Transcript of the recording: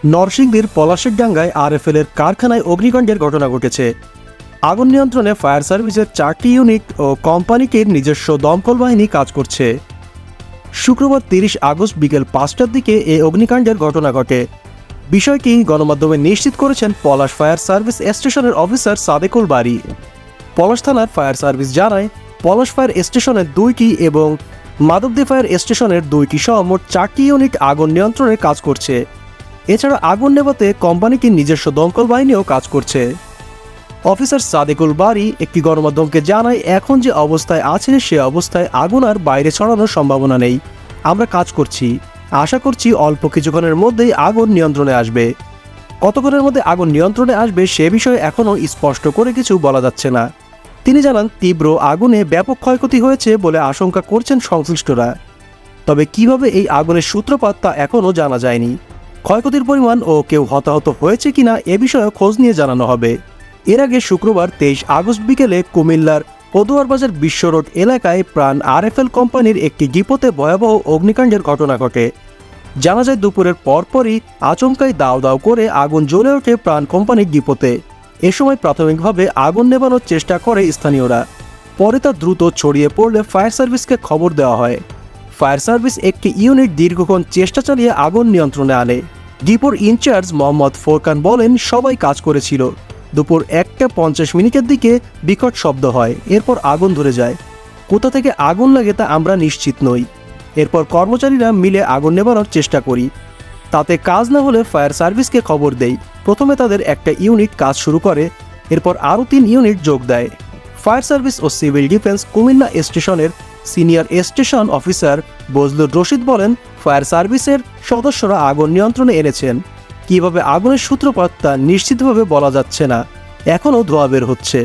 নরসিংদীর পলাশেরডাঙ্গায় আরএফএল এর কারখানায় অগ্নিকাণ্ডের ঘটনা ঘটেছে। আগুন নিয়ন্ত্রণে ফায়ার সার্ভিসের 4টি ইউনিট ও কোম্পানিটির নিজস্ব দমকল বাহিনী কাজ করছে। শুক্রবার 30 আগস্ট বিকেল 5টার দিকে এই অগ্নিকাণ্ডের ঘটনা ঘটে। বিষয়টি গণমাধ্যমে নিশ্চিত করেছেন পলাশ ফায়ার সার্ভিস স্টেশনের অফিসার সাদেকুল বারী। পলাশ থানার ফায়ার সার্ভিস জানায়, পলাশ ফায়ার স্টেশনের 2টি এবং মাধবদী ফায়ার স্টেশনের 2টি সহ মোট 4টি ইউনিট আগুন নিয়ন্ত্রণে কাজ করছে। এছাড়া আগুন নেভাতে কোম্পানিটির নিজস্ব দমকল বাহিনীও কাজ করছে। অফিসার সাদেকুল বারী একটি গণমাধ্যমকে জানায়, এখন যে অবস্থায় আছে সে অবস্থায় আগুন আর বাইরে ছড়ানোর সম্ভাবনা নেই। আমরা কাজ করছি, আশা করছি অল্প কিছুক্ষণের মধ্যেই আগুন নিয়ন্ত্রণে আসবে। কতক্ষণের মধ্যে আগুন নিয়ন্ত্রণে আসবে সে বিষয়ে এখনও স্পষ্ট করে কিছু বলা যাচ্ছে না। তিনি জানান, তীব্র আগুনে ব্যাপক ক্ষয়ক্ষতি হয়েছে বলে আশঙ্কা করছেন সংশ্লিষ্টরা। তবে কিভাবে এই আগুনের সূত্রপাত তা এখনও জানা যায়নি। ক্ষয়ক্ষতির পরিমাণ ও কেউ হতাহত হয়েছে কিনা এ বিষয়ে খোঁজ নিয়ে জানানো হবে। এর আগে শুক্রবার 23 আগস্ট বিকেলে কুমিল্লার পদুয়ার বাজার বিশ্ব রোড এলাকায় প্রাণ আরএফএল কোম্পানির একটি ডিপোতে ভয়াবহ অগ্নিকাণ্ডের ঘটনা ঘটে। জানা যায়, দুপুরের পরপরই আচমকাই দাও দাও করে আগুন জ্বলে ওঠে প্রাণ কোম্পানির ডিপোতে। এ সময় প্রাথমিকভাবে আগুন নেভানোর চেষ্টা করে স্থানীয়রা। পরে তা দ্রুত ছড়িয়ে পড়লে ফায়ার সার্ভিসকে খবর দেওয়া হয়। ফায়ার সার্ভিস একটি ইউনিট দীর্ঘক্ষণ চেষ্টা চালিয়ে আগুন নিয়ন্ত্রণে আনে। ডিপোর ইনচার্জ মোহাম্মদ ফোরকান বলেন, সবাই কাজ করেছিল। দুপুর 1:50 দিকে বিকট শব্দ হয়, এরপর আগুন ধরে যায়। কোথা থেকে আগুন লাগে তা আমরা নিশ্চিত নই। এরপর কর্মচারীরা মিলে আগুন নেভানোর চেষ্টা করি। তাতে কাজ না হলে ফায়ার সার্ভিসকে খবর দেই। প্রথমে তাদের একটা ইউনিট কাজ শুরু করে, এরপর আরও 3 ইউনিট যোগ দেয়। ফায়ার সার্ভিস ও সিভিল ডিফেন্স কুমিল্লা স্টেশনের senior station officer Bazlur Rashid বলেন, ফায়ার সার্ভিসের সদস্যরা আগুন নিয়ন্ত্রণে এনেছেন। কিভাবে আগুনের সূত্রপাত তা নিশ্চিতভাবে বলা যাচ্ছে না, এখনও ধোঁয়া বের হচ্ছে।